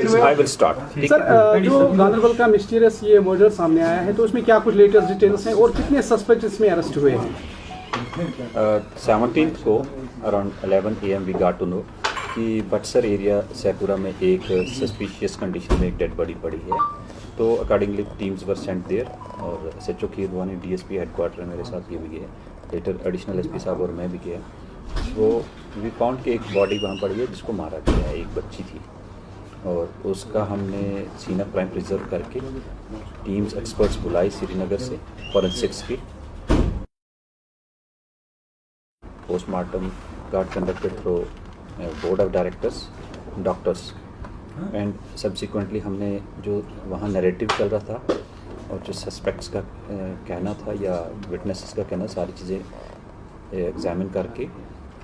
I will start. Sir जो गांधरबल का mysterious ये मर्डर सामने आया है तो उसमें क्या कुछ लेटेस्ट डिटेल्स हैं और कितने सस्पेक्ट इसमें अरेस्ट हुए हैं? 17th को around 11 AM we got to know कि बटसर एरिया सैपुरा में एक सस्पिशियस कंडीशन में एक डेड बॉडी पड़ी है। तो accordingly teams were sent there और SHO खीरवानी DSP हेडक्वार्टर मेरे साथ ये भी गए, लेटर एडिशनल SP साहब और मैं भी गया। तो वी फाउंड कि एक बॉडी वहाँ पड़ी है जिसको मारा गया है, एक बच्ची थी और उसका हमने सीन ऑफ क्राइम प्रिजर्व करके टीम्स एक्सपर्ट्स बुलाई श्रीनगर से फॉरेंसिक्स की। Postmortem got conducted through board of directors doctors and subsequently हमने जो वहाँ नैरेटिव चल रहा था और जो सस्पेक्ट्स का कहना था या विटनेसेस का कहना, सारी चीज़ें एग्जामिन करके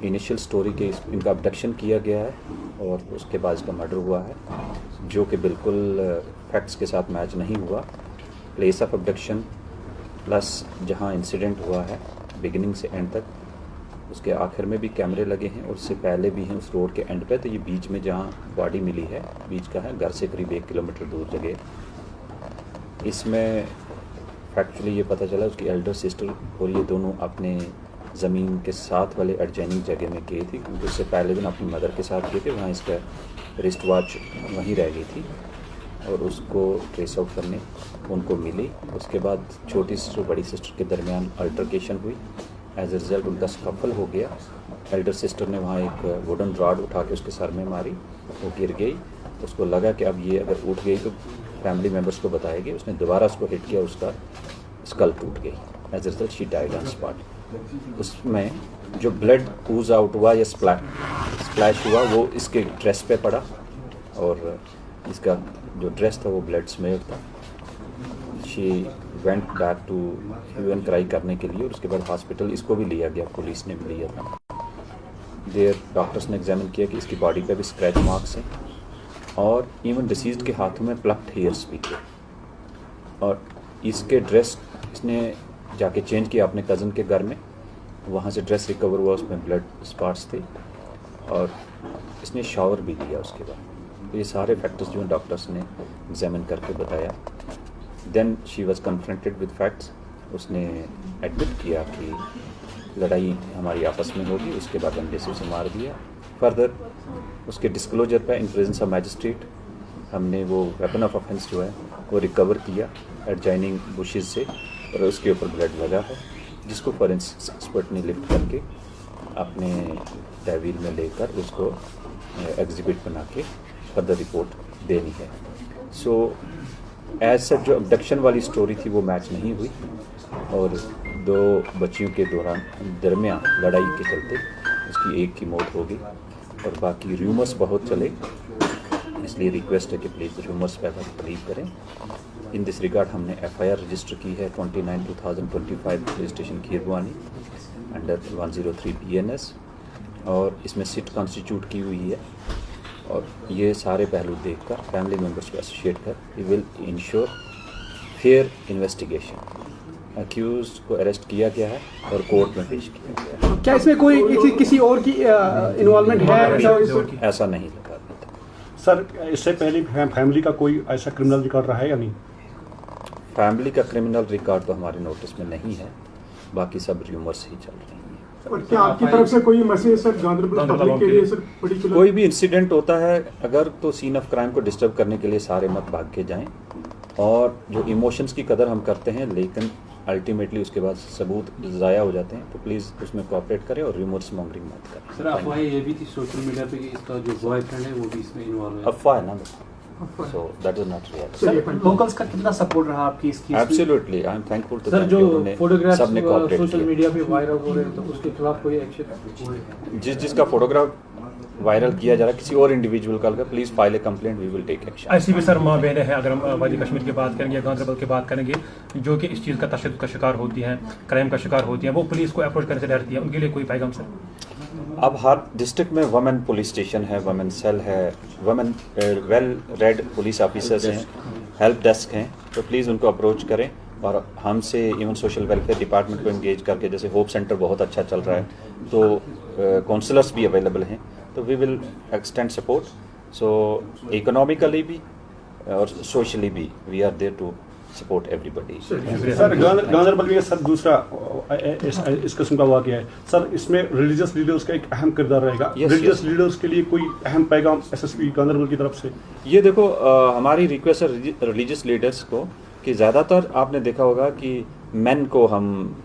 इनिशियल स्टोरी के इनका अबडक्शन किया गया है और उसके बाद इसका मर्डर हुआ है जो कि बिल्कुल फैक्ट्स के साथ मैच नहीं हुआ। प्लेस ऑफ अबडक्शन प्लस जहां इंसिडेंट हुआ है बिगिनिंग से एंड तक, उसके आखिर में भी कैमरे लगे हैं और उससे पहले भी हैं उस रोड के एंड पे। तो ये बीच में जहां बॉडी मिली है बीच का है, घर से करीब 1 किलोमीटर दूर जगह। इसमें फैक्चुअली ये पता चला उसकी एल्डर सिस्टर और ये दोनों अपने ज़मीन के साथ वाले एडजॉइनिंग जगह में गई थी क्योंकि उससे पहले दिन अपनी मदर के साथ गए थे, वहाँ इसका रिस्ट वॉच वहीं रह गई थी और उसको ट्रेस आउट करने उनको मिली। उसके बाद छोटी सिस्टर बड़ी सिस्टर के दरमियान अल्टरकेशन हुई, एज ए रिज़ल्ट उनका स्कफल हो गया। एल्डर सिस्टर ने वहाँ एक वुडन रॉड उठा के उसके सर में मारी, वो गिर गई। उसको लगा कि अब ये अगर उठ गई तो फैमिली मेम्बर्स को बताएगी। उसने दोबारा उसको हिट किया, उसका स्कल टूट गई। As a result she died on spot. उसमें जो ब्लड ऊज आउट हुआ या स्प्लैश हुआ वो इसके ड्रेस पे पड़ा और इसका जो ड्रेस था वो ब्लड स्मेयर था। She went back to hue and cry करने के लिए और उसके बाद हॉस्पिटल इसको भी लिया गया, पुलिस ने भी लिया था। देर डॉक्टर्स ने एग्जामिन किया कि इसकी बॉडी पे भी स्क्रैच मार्क्स हैं और इवन डिसीज्ड के हाथों में प्लक्ड हेयर्स भी थे और इसके ड्रेस इसने जाके चेंज किया अपने कज़न के घर में, वहाँ से ड्रेस रिकवर हुआ, उसमें ब्लड स्पॉट्स थे और इसने शावर भी लिया उसके बाद। तो ये सारे फैक्टर्स जो हैं डॉक्टर्स ने एग्जामिन करके बताया। Then she was confronted with facts. उसने एडमिट किया कि लड़ाई हमारी आपस में होगी, उसके बाद हमने से उसे मार दिया। फर्दर उसके डिस्क्लोजर पर इन प्रेजेंस ऑफ मैजिस्ट्रेट हमने वो वेपन ऑफ ऑफेंस जो है वो रिकवर किया एडजॉइनिंग बुशेज से और उसके ऊपर ब्लड लगा है जिसको फॉरेंसिक एक्सपर्ट ने लिफ्ट करके अपने तहवील में लेकर उसको एग्जिबिट बना के फर्दर रिपोर्ट देनी है। सो एज सच जो अबडक्शन वाली स्टोरी थी वो मैच नहीं हुई और 2 बच्चियों के दरमियान लड़ाई के चलते उसकी एक की मौत हो गई और बाकी र्यूमर्स बहुत चले। इसलिए रिक्वेस्ट है कि प्लीज़ र्यूमर्स पे बिलीव करें। इन दिस रिगार्ड हमने FIR रजिस्टर की है 29/2025 पुलिस स्टेशन खीरवानी अंडर 103 BNS और इसमें सिट कॉन्स्टिट्यूट की हुई है और ये सारे पहलू देखकर फैमिली मेम्बर्स को एसोसिएट कर we will ensure fair investigation. Accused को अरेस्ट किया गया है और कोर्ट में पेश किया गया है। क्या इसमें कोई किसी और की इन्वॉल्वमेंट है? ऐसा नहीं लगा सर। इससे पहले फैमिली का कोई ऐसा क्रिमिनल रिकॉर्ड रहा है या नहीं? फैमिली का क्रिमिनल रिकॉर्ड तो हमारे नोटिस में नहीं है, बाकी सब र्यूमर्स ही चल रही हैं। और क्या आपकी तरफ से कोई मैसेज सर गांधरबल पब्लिक के लिए सर पर्टिकुलर? कोई भी इंसिडेंट होता है अगर तो सीन ऑफ क्राइम को डिस्टर्ब करने के लिए सारे मत भाग के जाएं और जो इमोशंस की कदर हम करते हैं लेकिन अल्टीमेटली उसके बाद सबूत ज़ाया हो जाते हैं, तो प्लीज़ उसमें कोऑपरेट करें और र्यूमर्स मॉन्गरिंग मत करें। सर अफवाह ये भी थी सोशल मीडिया पे कि इसका जो बॉयफ्रेंड है वो भी इसमें इन्वॉल्व है। अफवाह है ना, so that is not real. Sir locals का कितना सपोर्ट रहा आपकी इसकी? Absolutely I am thankful to sir. जो फोटोग्राफ्स सबने कोऑपरेट सोशल मीडिया पे वायरल हो रहे हैं तो उसके खिलाफ कोई एक्शन? जिसका फोटोग्राफ वायरल किया जा रहा है किसी और इंडिविजुअल का, please file a complaint, we will take action. ICP sir माँ बहनें हैं, अगर हम वादी कश्मीर की बात करेंगे, गांधरबल की बात करेंगे, जो कि इस चीज़ का तशद्दुद का शिकार होती हैं, क्राइम का शिकार होती हैं, वो पुलिस को अप्रोच करने से डरती हैं, उनके लिए कोई पैगाम सर? अब हर डिस्ट्रिक्ट में वुमेन पुलिस स्टेशन है, वुमेन सेल है, women well read police officers हैं, हेल्प डेस्क हैं, तो प्लीज़ उनको अप्रोच करें और हमसे इवन सोशल वेलफेयर डिपार्टमेंट को एंगेज करके, जैसे होप सेंटर बहुत अच्छा चल रहा है तो काउंसलर्स भी अवेलेबल हैं, तो we will extend support so economically भी और सोशली भी we are there to support everybody. Sir Ganderbal में सर दूसरा इस किस्म का वाक़या है सर, इसमें रिलीजियस लीडर्स का एक अहम किरदार रहेगा। Yes, religious yes. लीडर्स के लिए कोई अहम पैगाम एसएसपी गांधरबल की तरफ से? ये देखो हमारी रिक्वेस्ट है रिलीजियस लीडर्स को कि ज़्यादातर आपने देखा होगा कि मेन को हम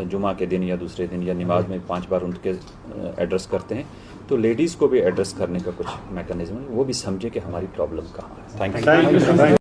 जुमा के दिन या दूसरे दिन या नमाज में 5 बार उनके एड्रेस करते हैं, तो लेडीज़ को भी एड्रेस करने का कुछ मैकेनिज्म है, वो भी समझे कि हमारी प्रॉब्लम कहाँ है। Thank you.